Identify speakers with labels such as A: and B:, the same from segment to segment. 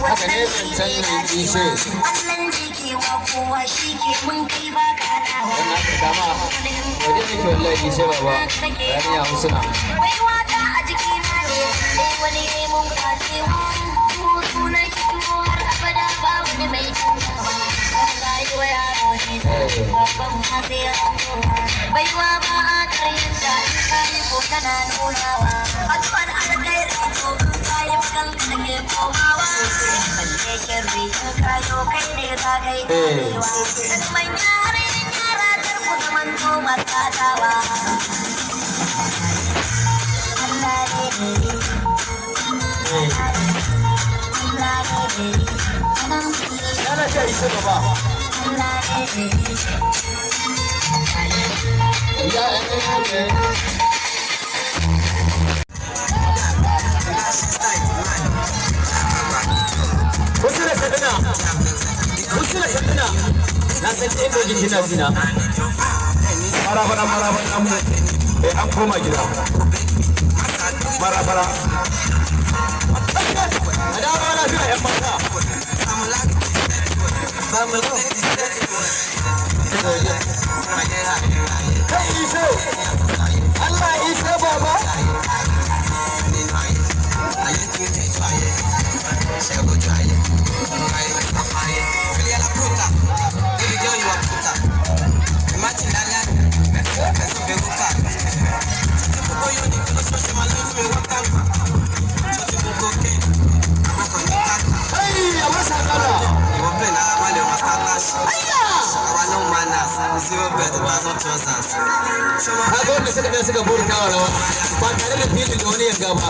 A: haka ne zancen mai ishe wannan aka dama waje ne ke wallahi ishe baba rani ya musuna baiwa ba a karyar da kayi ko tana nunawa a tuwar alkairi ko kayi kanka da ke komawa balle shirri kayo kai ne za ka yi tarewa daga manya har yin yara kar ku zaman to masatawa Allah ne yana ce isa gaba wasu da kaduna na san ɗaya dojin jina jina marabara an koma gida marabara a dawo ana fiye yan mata kai iso Allah iso baba Kaga wanda suka ɗan suka burka wa rawa ba tare da filin da wani yanga ba.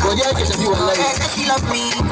A: Godiya ke shafi wallahi.